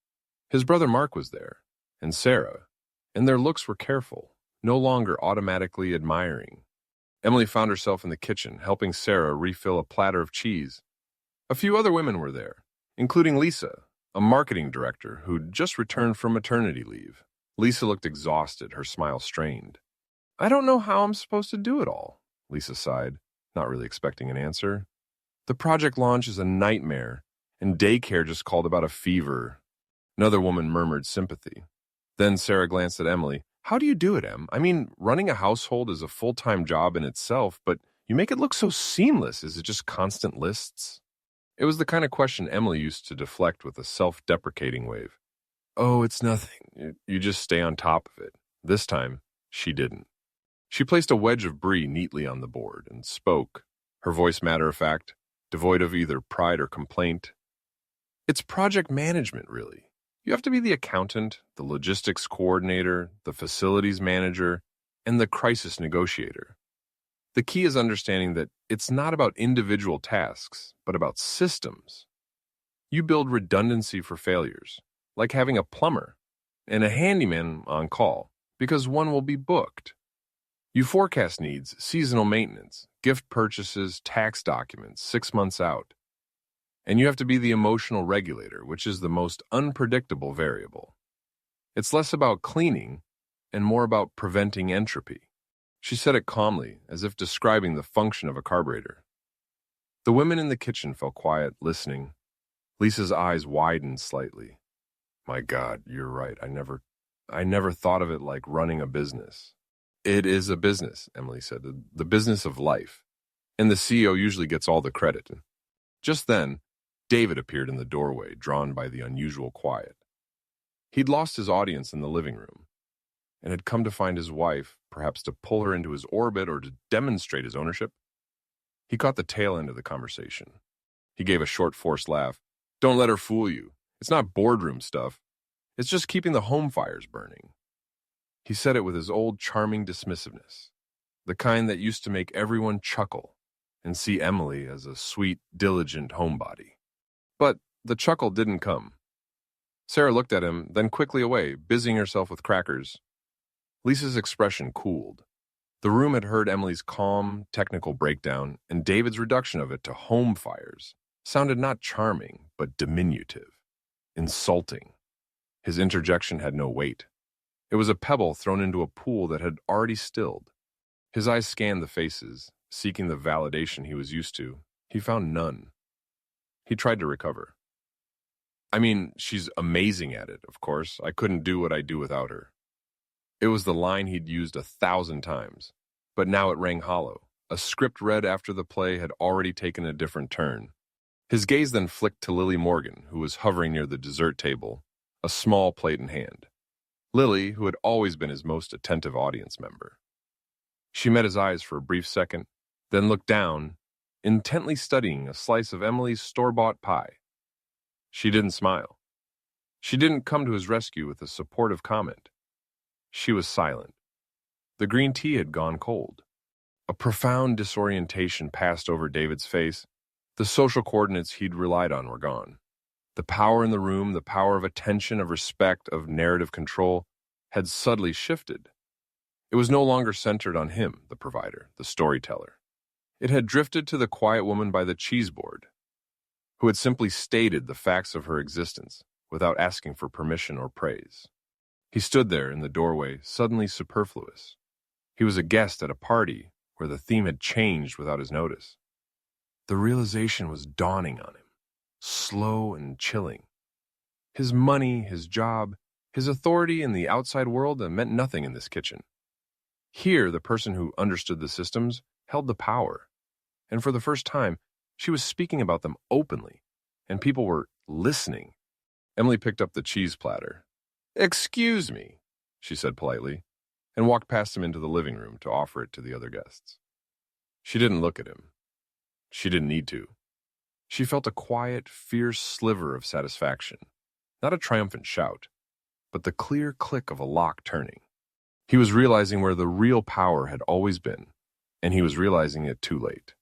His brother Mark was there, and Sarah, and their looks were careful, no longer automatically admiring. Emily found herself in the kitchen, helping Sarah refill a platter of cheese. A few other women were there, including Lisa, a marketing director who'd just returned from maternity leave. Lisa looked exhausted, her smile strained. "I don't know how I'm supposed to do it all," Lisa sighed, not really expecting an answer. "The project launch is a nightmare, and daycare just called about a fever." Another woman murmured sympathy. Then Sarah glanced at Emily. "How do you do it, Em? I mean, running a household is a full-time job in itself, but you make it look so seamless. Is it just constant lists?" It was the kind of question Emily used to deflect with a self-deprecating wave. "Oh, it's nothing. You just stay on top of it." This time, she didn't. She placed a wedge of brie neatly on the board and spoke, her voice matter-of-fact, devoid of either pride or complaint. "It's project management, really. You have to be the accountant, the logistics coordinator, the facilities manager, and the crisis negotiator. The key is understanding that it's not about individual tasks, but about systems. You build redundancy for failures, like having a plumber and a handyman on call, because one will be booked. You forecast needs, seasonal maintenance, gift purchases, tax documents 6 months out. And you have to be the emotional regulator, which is the most unpredictable variable. It's less about cleaning and more about preventing entropy." She said it calmly, as if describing the function of a carburetor. The women in the kitchen fell quiet, listening. Lisa's eyes widened slightly. "My God, you're right. I never thought of it like running a business." "It is a business," Emily said, "the business of life. And the CEO usually gets all the credit." Just then, David appeared in the doorway, drawn by the unusual quiet. He'd lost his audience in the living room, and had come to find his wife, perhaps to pull her into his orbit or to demonstrate his ownership. He caught the tail end of the conversation. He gave a short, forced laugh. "Don't let her fool you. It's not boardroom stuff. It's just keeping the home fires burning." He said it with his old charming dismissiveness, the kind that used to make everyone chuckle and see Emily as a sweet, diligent homebody. But the chuckle didn't come. Sarah looked at him, then quickly away, busying herself with crackers. Lisa's expression cooled. The room had heard Emily's calm, technical breakdown, and David's reduction of it to home fires sounded not charming, but diminutive, insulting. His interjection had no weight. It was a pebble thrown into a pool that had already stilled. His eyes scanned the faces, seeking the validation he was used to. He found none. He tried to recover. "I mean, she's amazing at it, of course. I couldn't do what I do without her." It was the line he'd used 1,000 times, but now it rang hollow. A script read after the play had already taken a different turn. His gaze then flicked to Lily Morgan, who was hovering near the dessert table, a small plate in hand. Lily, who had always been his most attentive audience member. She met his eyes for a brief second, then looked down, intently studying a slice of Emily's store-bought pie. She didn't smile. She didn't come to his rescue with a supportive comment. She was silent. The green tea had gone cold. A profound disorientation passed over David's face. The social coordinates he'd relied on were gone. The power in the room, the power of attention, of respect, of narrative control, had subtly shifted. It was no longer centered on him, the provider, the storyteller. It had drifted to the quiet woman by the cheese board, who had simply stated the facts of her existence without asking for permission or praise. He stood there in the doorway, suddenly superfluous. He was a guest at a party where the theme had changed without his notice. The realization was dawning on him, slow and chilling. His money, his job, his authority in the outside world meant nothing in this kitchen. Here, the person who understood the systems held the power. And for the first time, she was speaking about them openly, and people were listening. Emily picked up the cheese platter. "Excuse me," she said politely, and walked past him into the living room to offer it to the other guests. She didn't look at him. She didn't need to. She felt a quiet, fierce sliver of satisfaction, not a triumphant shout, but the clear click of a lock turning. He was realizing where the real power had always been, and he was realizing it too late.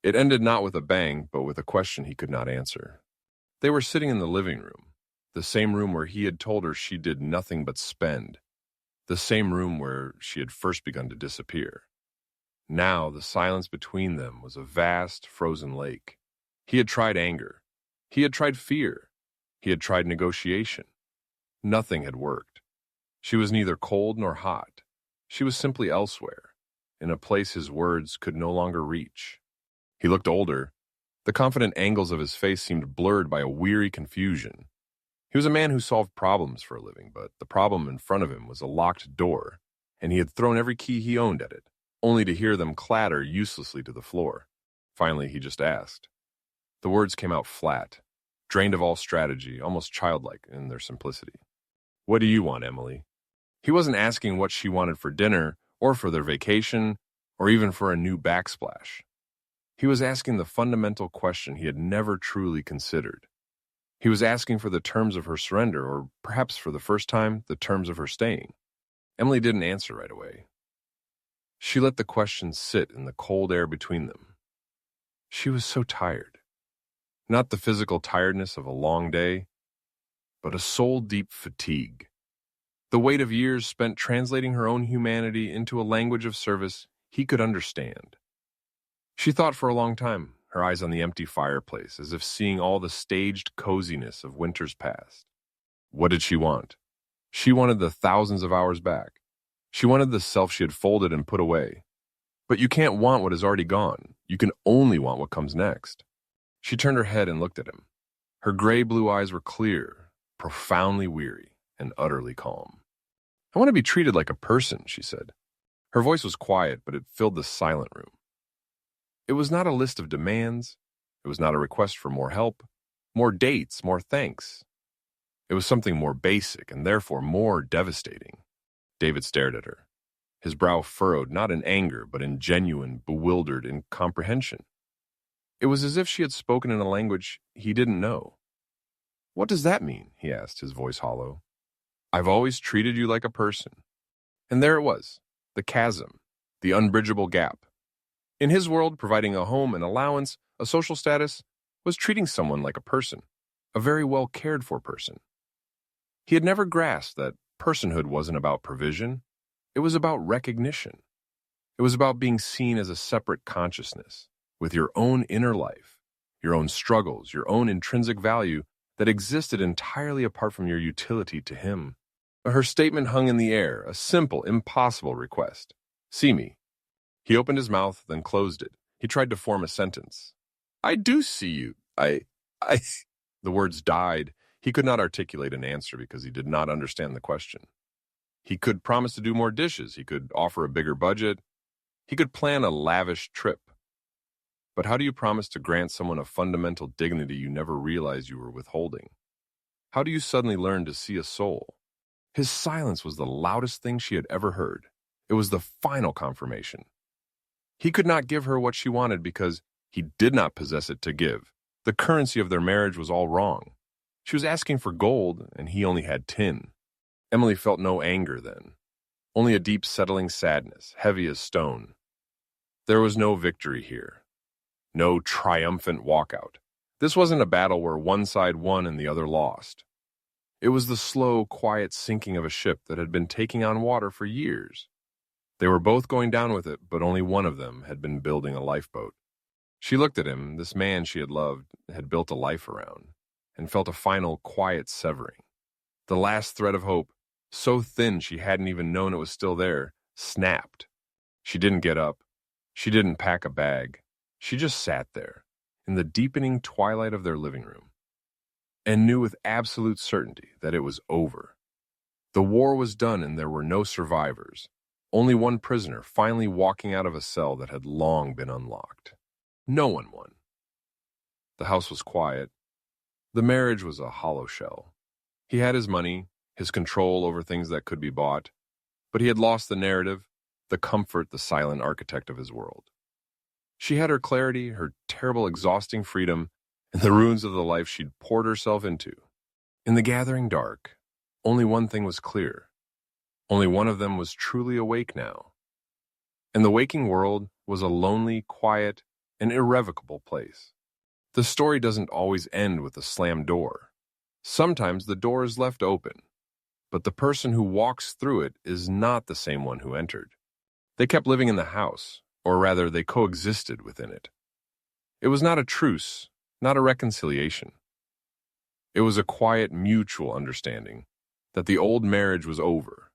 It ended not with a bang, but with a question he could not answer. They were sitting in the living room, the same room where he had told her she did nothing but spend, the same room where she had first begun to disappear. Now the silence between them was a vast, frozen lake. He had tried anger. He had tried fear. He had tried negotiation. Nothing had worked. She was neither cold nor hot. She was simply elsewhere, in a place his words could no longer reach. He looked older. The confident angles of his face seemed blurred by a weary confusion. He was a man who solved problems for a living, but the problem in front of him was a locked door, and he had thrown every key he owned at it, only to hear them clatter uselessly to the floor. Finally, he just asked. The words came out flat, drained of all strategy, almost childlike in their simplicity. "What do you want, Emily?" He wasn't asking what she wanted for dinner, or for their vacation, or even for a new backsplash. He was asking the fundamental question he had never truly considered. He was asking for the terms of her surrender, or perhaps for the first time, the terms of her staying. Emily didn't answer right away. She let the question sit in the cold air between them. She was so tired. Not the physical tiredness of a long day, but a soul-deep fatigue. The weight of years spent translating her own humanity into a language of service he could understand. She thought for a long time, her eyes on the empty fireplace, as if seeing all the staged coziness of winters past. What did she want? She wanted the thousands of hours back. She wanted the self she had folded and put away. But you can't want what is already gone. You can only want what comes next. She turned her head and looked at him. Her gray-blue eyes were clear, profoundly weary, and utterly calm. "I want to be treated like a person," she said. Her voice was quiet, but it filled the silent room. It was not a list of demands. It was not a request for more help, more dates, more thanks. It was something more basic and therefore more devastating. David stared at her, his brow furrowed not in anger, but in genuine, bewildered incomprehension. It was as if she had spoken in a language he didn't know. "What does that mean?" he asked, his voice hollow. "I've always treated you like a person." And there it was, the chasm, the unbridgeable gap. In his world, providing a home, an allowance, a social status, was treating someone like a person, a very well cared for person. He had never grasped that personhood wasn't about provision. It was about recognition. It was about being seen as a separate consciousness, with your own inner life, your own struggles, your own intrinsic value that existed entirely apart from your utility to him. Her statement hung in the air, a simple, impossible request. "See me." He opened his mouth, then closed it. He tried to form a sentence. "I do see you. I... The words died. He could not articulate an answer because he did not understand the question. He could promise to do more dishes. He could offer a bigger budget. He could plan a lavish trip. But how do you promise to grant someone a fundamental dignity you never realized you were withholding? How do you suddenly learn to see a soul? His silence was the loudest thing she had ever heard. It was the final confirmation. He could not give her what she wanted because he did not possess it to give. The currency of their marriage was all wrong. She was asking for gold, and he only had tin. Emily felt no anger then, only a deep settling sadness, heavy as stone. There was no victory here, no triumphant walkout. This wasn't a battle where one side won and the other lost. It was the slow, quiet sinking of a ship that had been taking on water for years. They were both going down with it, but only one of them had been building a lifeboat. She looked at him, this man she had loved, had built a life around, and felt a final, quiet severing. The last thread of hope, so thin she hadn't even known it was still there, snapped. She didn't get up. She didn't pack a bag. She just sat there, in the deepening twilight of their living room, and knew with absolute certainty that it was over. The war was done and there were no survivors, only one prisoner finally walking out of a cell that had long been unlocked. No one won. The house was quiet. The marriage was a hollow shell. He had his money, his control over things that could be bought, but he had lost the narrative, the comfort, the silent architect of his world. She had her clarity, her terrible, exhausting freedom, and the ruins of the life she'd poured herself into. In the gathering dark, only one thing was clear. Only one of them was truly awake now. And the waking world was a lonely, quiet, and irrevocable place. The story doesn't always end with a slammed door. Sometimes the door is left open, but the person who walks through it is not the same one who entered. They kept living in the house, or rather, they coexisted within it. It was not a truce, not a reconciliation. It was a quiet, mutual understanding that the old marriage was over.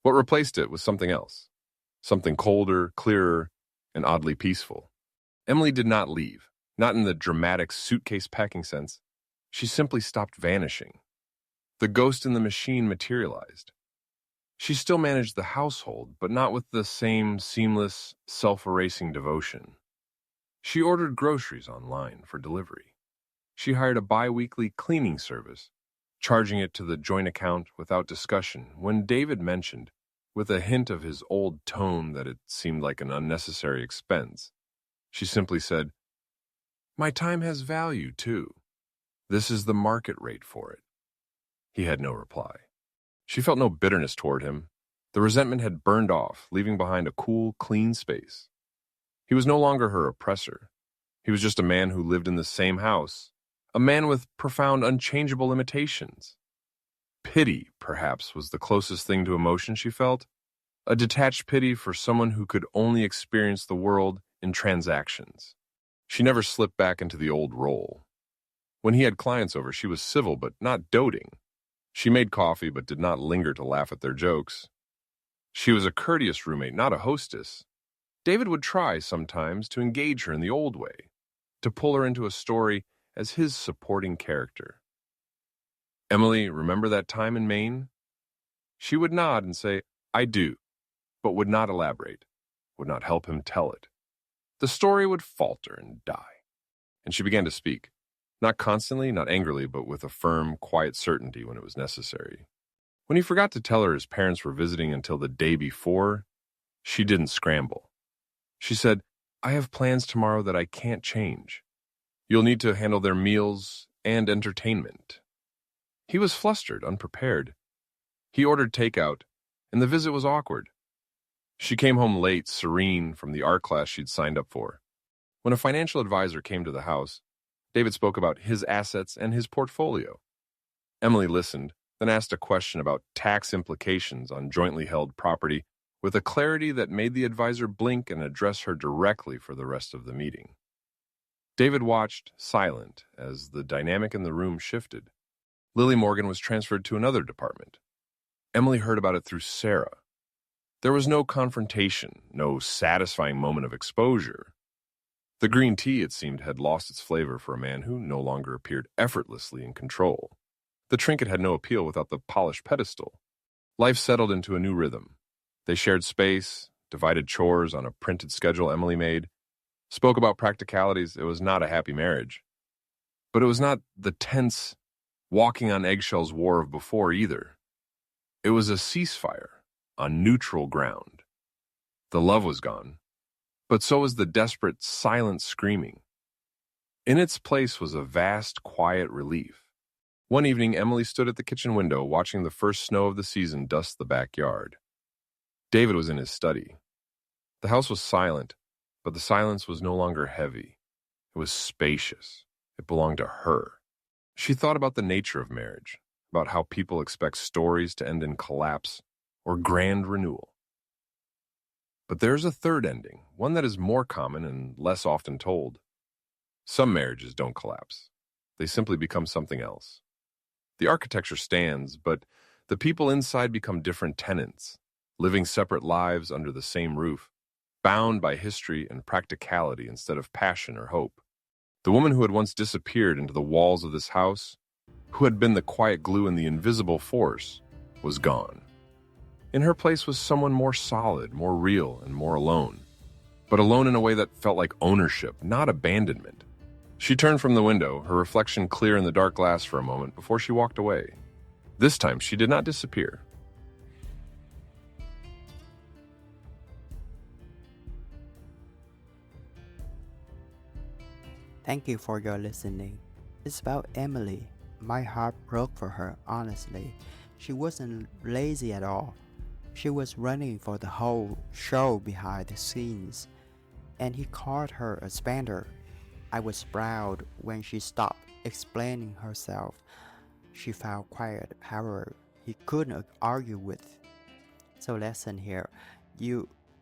What replaced it was something else, something colder, clearer, and oddly peaceful. Emily did not leave, not in the dramatic suitcase-packing sense. She simply stopped vanishing. The ghost in the machine materialized. She still managed the household, but not with the same seamless, self-erasing devotion. She ordered groceries online for delivery. She hired a bi-weekly cleaning service, charging it to the joint account without discussion when David mentioned, with a hint of his old tone, that it seemed like an unnecessary expense. She simply said, "My time has value, too. This is the market rate for it." He had no reply. She felt no bitterness toward him. The resentment had burned off, leaving behind a cool, clean space. He was no longer her oppressor. He was just a man who lived in the same house, a man with profound, unchangeable limitations. Pity, perhaps, was the closest thing to emotion she felt, a detached pity for someone who could only experience the world in transactions. She never slipped back into the old role. When he had clients over, she was civil but not doting. She made coffee but did not linger to laugh at their jokes. She was a courteous roommate, not a hostess. David would try sometimes to engage her in the old way, to pull her into a story as his supporting character. "Emily, remember that time in Maine?" She would nod and say, "I do," but would not elaborate, would not help him tell it. The story would falter and die, and she began to speak. Not constantly, not angrily, but with a firm, quiet certainty when it was necessary. When he forgot to tell her his parents were visiting until the day before, she didn't scramble. She said, "I have plans tomorrow that I can't change. You'll need to handle their meals and entertainment." He was flustered, unprepared. He ordered takeout, and the visit was awkward. She came home late, serene, from the art class she'd signed up for. When a financial advisor came to the house, David spoke about his assets and his portfolio. Emily listened, then asked a question about tax implications on jointly held property with a clarity that made the advisor blink and address her directly for the rest of the meeting. David watched, silent, as the dynamic in the room shifted. Lily Morgan was transferred to another department. Emily heard about it through Sarah. There was no confrontation, no satisfying moment of exposure. The green tea, it seemed, had lost its flavor for a man who no longer appeared effortlessly in control. The trinket had no appeal without the polished pedestal. Life settled into a new rhythm. They shared space, divided chores on a printed schedule Emily made, spoke about practicalities. It was not a happy marriage. But it was not the tense, walking on eggshells war of before either. It was a ceasefire on neutral ground. The love was gone, but so was the desperate, silent screaming. In its place was a vast, quiet relief. One evening, Emily stood at the kitchen window watching the first snow of the season dust the backyard. David was in his study. The house was silent, but the silence was no longer heavy. It was spacious. It belonged to her. She thought about the nature of marriage, about how people expect stories to end in collapse or grand renewal. But there's a third ending, one that is more common and less often told. Some marriages don't collapse. They simply become something else. The architecture stands, but the people inside become different tenants, living separate lives under the same roof, bound by history and practicality instead of passion or hope. The woman who had once disappeared into the walls of this house, who had been the quiet glue and the invisible force, was gone. In her place was someone more solid, more real, and more alone. But alone in a way that felt like ownership, not abandonment. She turned from the window, her reflection clear in the dark glass for a moment before she walked away. This time, she did not disappear.
Thank you for your listening. It's about Emily. My heart broke for her, honestly. She wasn't lazy at all. She was running for the whole show behind the scenes, and he called her a spender. I was proud when she stopped explaining herself. She found quiet power he couldn't argue with. So lesson here,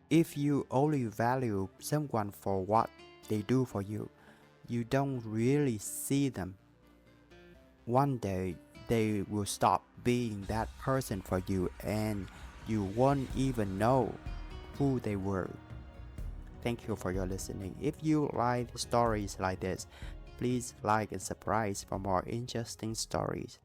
if you only value someone for what they do for you, you don't really see them. One day, they will stop being that person for you and you won't even know who they were. Thank you for your listening. If you like stories like this, please like and subscribe for more interesting stories.